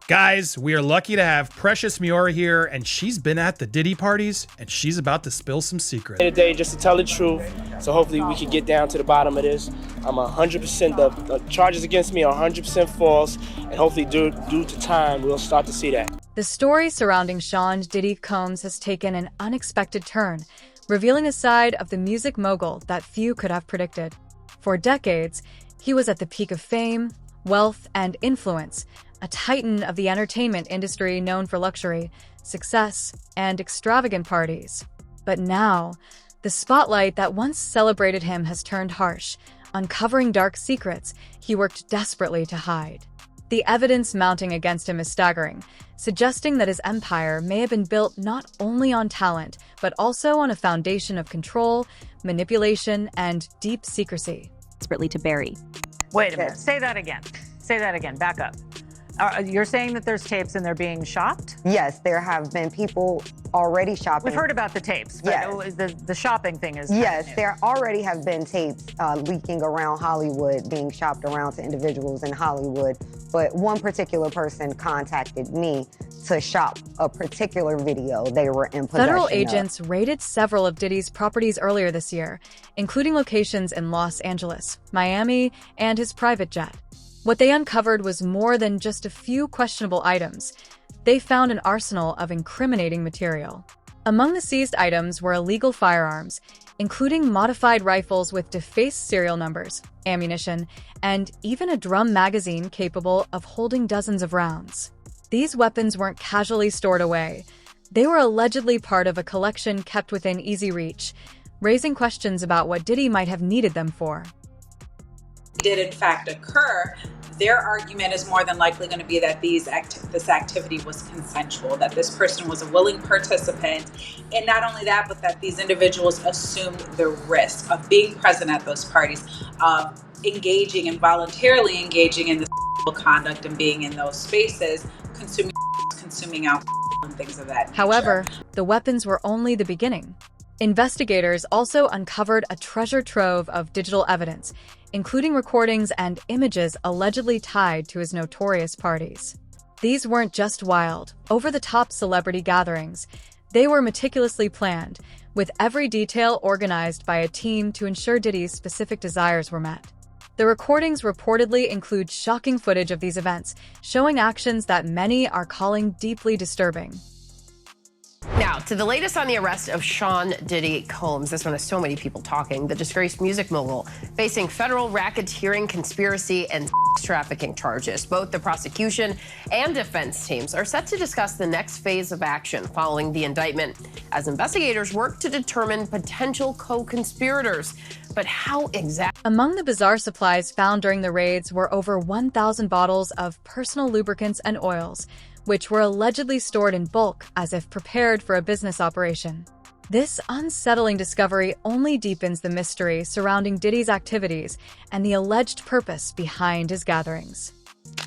Guys, we are lucky to have Precious Miura here, and she's been at the Diddy parties, and she's about to spill some secrets. Today, just to tell the truth, so hopefully we can get down to the bottom of this. I'm 100%, the charges against me are 100% false, and hopefully due to time, we'll start to see that. The story surrounding Sean Diddy Combs has taken an unexpected turn, revealing a side of the music mogul that few could have predicted. For decades, he was at the peak of fame, wealth, and influence, a titan of the entertainment industry known for luxury, success, and extravagant parties. But now, the spotlight that once celebrated him has turned harsh, uncovering dark secrets he worked desperately to hide. The evidence mounting against him is staggering, suggesting that his empire may have been built not only on talent, but also on a foundation of control, manipulation, and deep secrecy. Desperately to bury. Wait a minute. Say that again. Say that again. Back up. You're saying that there's tapes and they're being shopped? Yes, there have been people already shopping. We've heard about the tapes, but yes. The shopping thing is yes, there already have been tapes leaking around Hollywood, being shopped around to individuals in Hollywood. But one particular person contacted me to shop a particular video they were in possession Federal of. agents raided several of Diddy's properties earlier this year, including locations in Los Angeles, Miami, and his private jet. What they uncovered was more than just a few questionable items. They found an arsenal of incriminating material. Among the seized items were illegal firearms, including modified rifles with defaced serial numbers, ammunition, and even a drum magazine capable of holding dozens of rounds. These weapons weren't casually stored away. They were allegedly part of a collection kept within easy reach, raising questions about what Diddy might have needed them for. Did in fact occur, their argument is more than likely going to be that this activity was consensual, that this person was a willing participant, and not only that, but that these individuals assumed the risk of being present at those parties, of engaging and voluntarily engaging in the conduct and being in those spaces, consuming alcohol and things of that nature. However, the weapons were only the beginning. Investigators also uncovered a treasure trove of digital evidence, including recordings and images allegedly tied to his notorious parties. These weren't just wild, over-the-top celebrity gatherings. They were meticulously planned, with every detail organized by a team to ensure Diddy's specific desires were met. The recordings reportedly include shocking footage of these events, showing actions that many are calling deeply disturbing. Now, to the latest on the arrest of Sean Diddy Combs. This one has so many people talking. The disgraced music mogul facing federal racketeering, conspiracy, and trafficking charges. Both the prosecution and defense teams are set to discuss the next phase of action following the indictment as investigators work to determine potential co-conspirators. But how exactly? Among the bizarre supplies found during the raids were over 1,000 bottles of personal lubricants and oils, which were allegedly stored in bulk as if prepared for a business operation. This unsettling discovery only deepens the mystery surrounding Diddy's activities and the alleged purpose behind his gatherings.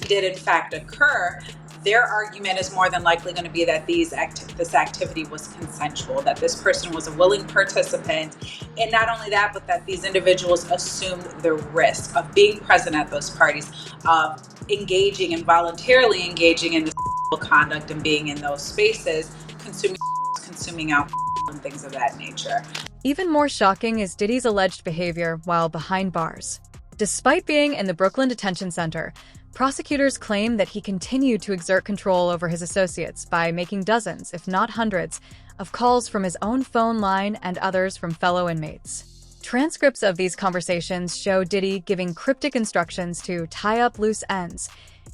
Did in fact occur, their argument is more than likely going to be that this activity was consensual, that this person was a willing participant, and not only that, but that these individuals assumed the risk of being present at those parties, of engaging and voluntarily engaging in the conduct and being in those spaces, consuming alcohol and things of that nature. Even more shocking is Diddy's alleged behavior while behind bars. Despite being in the Brooklyn Detention Center, prosecutors claim that he continued to exert control over his associates by making dozens, if not hundreds, of calls from his own phone line and others from fellow inmates. Transcripts of these conversations show Diddy giving cryptic instructions to tie up loose ends,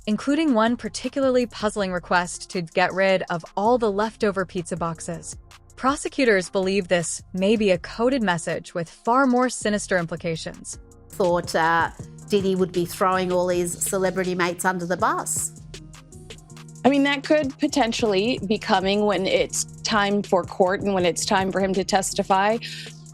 including one particularly puzzling request to get rid of all the leftover pizza boxes. Prosecutors believe this may be a coded message with far more sinister implications. Thought Diddy would be throwing all his celebrity mates under the bus. I mean, that could potentially be coming when it's time for court and when it's time for him to testify.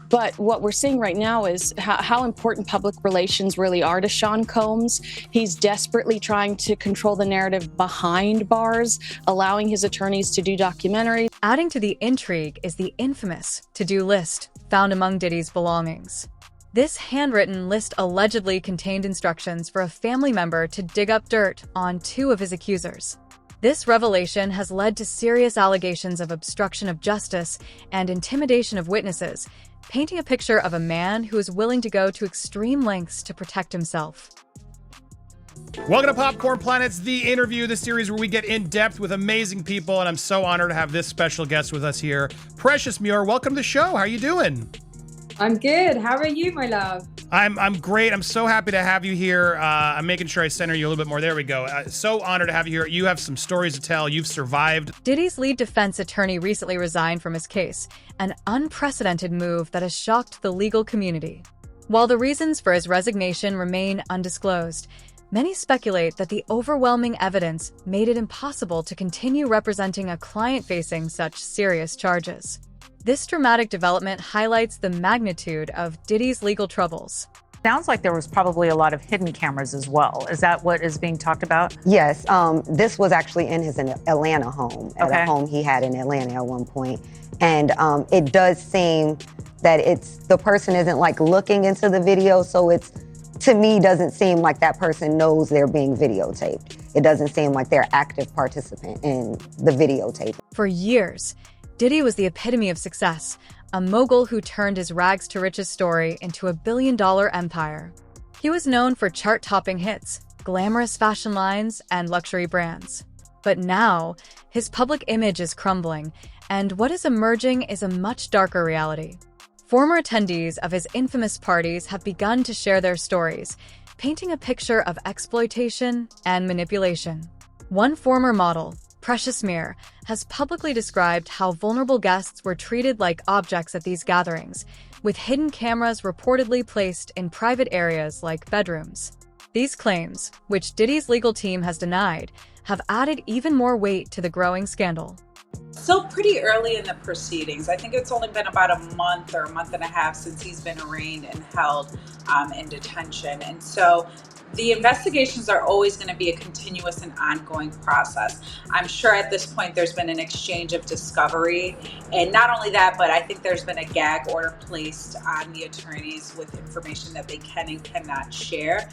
But what we're seeing right now is how important public relations really are to Sean Combs. He's desperately trying to control the narrative behind bars, allowing his attorneys to do documentaries. Adding to the intrigue is the infamous to-do list found among Diddy's belongings. This handwritten list allegedly contained instructions for a family member to dig up dirt on two of his accusers. This revelation has led to serious allegations of obstruction of justice and intimidation of witnesses, painting a picture of a man who is willing to go to extreme lengths to protect himself. Welcome to Popcorn Planet's The Interview, the series where we get in depth with amazing people, and I'm so honored to have this special guest with us here. Precious Muir, welcome to the show. How are you doing? I'm good. How are you, my love? I'm great. I'm so happy to have you here. I'm making sure I center you a little bit more. There we go. So honored to have you here. You have some stories to tell. You've survived. Diddy's lead defense attorney recently resigned from his case, an unprecedented move that has shocked the legal community. While the reasons for his resignation remain undisclosed, many speculate that the overwhelming evidence made it impossible to continue representing a client facing such serious charges. This dramatic development highlights the magnitude of Diddy's legal troubles. Sounds like there was probably a lot of hidden cameras as well. Is that what is being talked about? Yes, this was actually in his Atlanta home, at a home he had in Atlanta at one point. And it does seem that the person isn't like looking into the video, so to me, doesn't seem like that person knows they're being videotaped. It doesn't seem like they're active participant in the videotape. For years, Diddy was the epitome of success, a mogul who turned his rags to riches story into a billion-dollar empire. He was known for chart-topping hits, glamorous fashion lines, and luxury brands. But now, his public image is crumbling, and what is emerging is a much darker reality. Former attendees of his infamous parties have begun to share their stories, painting a picture of exploitation and manipulation. One former model, Precious Muir, has publicly described how vulnerable guests were treated like objects at these gatherings, with hidden cameras reportedly placed in private areas like bedrooms. These claims, which Diddy's legal team has denied, have added even more weight to the growing scandal. Still pretty early in the proceedings. I think it's only been about a month or a month and a half since he's been arraigned and held in detention. And so the investigations are always going to be a continuous and ongoing process. I'm sure at this point there's been an exchange of discovery. And not only that, but I think there's been a gag order placed on the attorneys with information that they can and cannot share.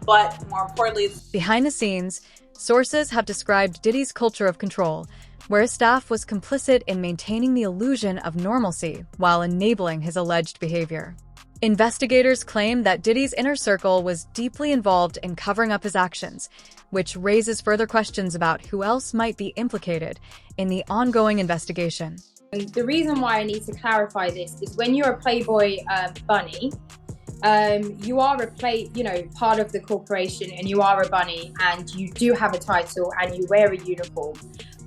But more importantly, behind the scenes, sources have described Diddy's culture of control, where his staff was complicit in maintaining the illusion of normalcy while enabling his alleged behavior. Investigators claim that Diddy's inner circle was deeply involved in covering up his actions, which raises further questions about who else might be implicated in the ongoing investigation. The reason why I need to clarify this is when you're a Playboy bunny, you are part of the corporation, and you are a bunny, and you do have a title, and you wear a uniform,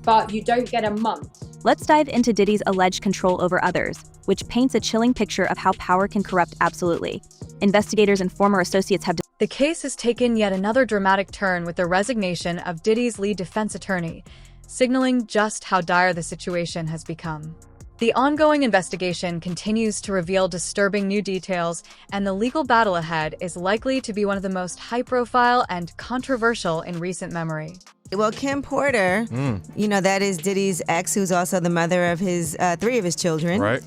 but you don't get a month. Let's dive into Diddy's alleged control over others, which paints a chilling picture of how power can corrupt absolutely. Investigators and former associates have... The case has taken yet another dramatic turn with the resignation of Diddy's lead defense attorney, signaling just how dire the situation has become. The ongoing investigation continues to reveal disturbing new details, and the legal battle ahead is likely to be one of the most high-profile and controversial in recent memory. Well, Kim Porter, that is Diddy's ex, who's also the mother of his 3 of his children, right,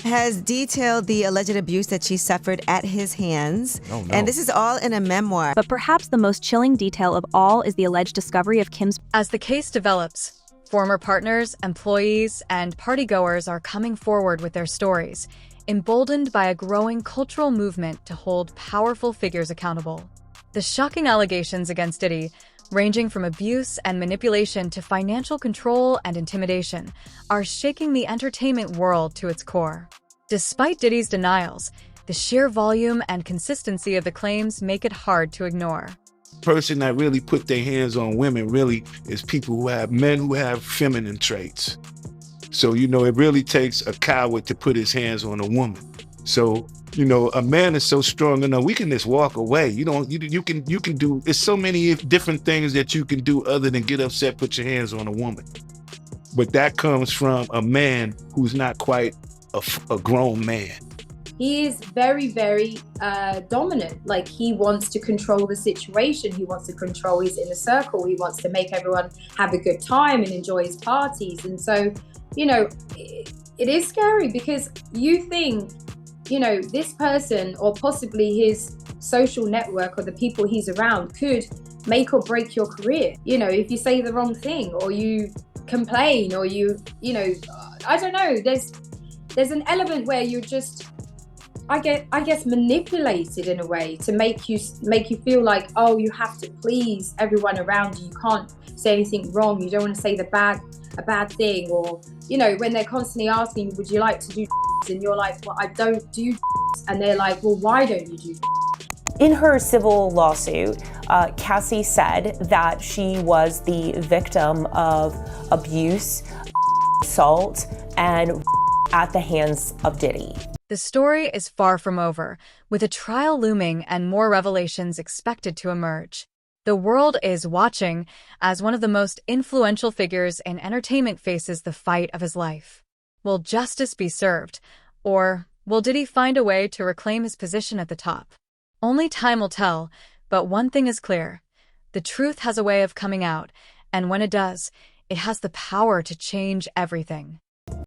has detailed the alleged abuse that she suffered at his hands. Oh, no. And this is all in a memoir. But perhaps the most chilling detail of all is the alleged discovery of Kim's... As the case develops, former partners, employees, and partygoers are coming forward with their stories, emboldened by a growing cultural movement to hold powerful figures accountable. The shocking allegations against Diddy, ranging from abuse and manipulation to financial control and intimidation, are shaking the entertainment world to its core. Despite Diddy's denials, the sheer volume and consistency of the claims make it hard to ignore. Person that really put their hands on women really is men who have feminine traits. So, it really takes a coward to put his hands on a woman. So, a man is so strong enough, we can just walk away. You can do, there's so many different things that you can do other than get upset, put your hands on a woman. But that comes from a man who's not quite a grown man. He is very, very dominant. Like, he wants to control the situation. He wants to control his inner circle. He wants to make everyone have a good time and enjoy his parties. And so, it is scary because you think, this person or possibly his social network or the people he's around could make or break your career. You know, if you say the wrong thing or you complain or you know, I don't know, there's an element where you're just, I guess manipulated in a way to make you feel like, oh, you have to please everyone around you. You can't say anything wrong. You don't want to say a bad thing, or, you know, when they're constantly asking, would you like to do and you're like, well, I don't do, and they're like, well, why don't you do? In her civil lawsuit, Cassie said that she was the victim of abuse, assault, and at the hands of Diddy. The story is far from over, with a trial looming and more revelations expected to emerge. The world is watching as one of the most influential figures in entertainment faces the fight of his life. Will justice be served, or will Diddy find a way to reclaim his position at the top? Only time will tell, but one thing is clear. The truth has a way of coming out, and when it does, it has the power to change everything.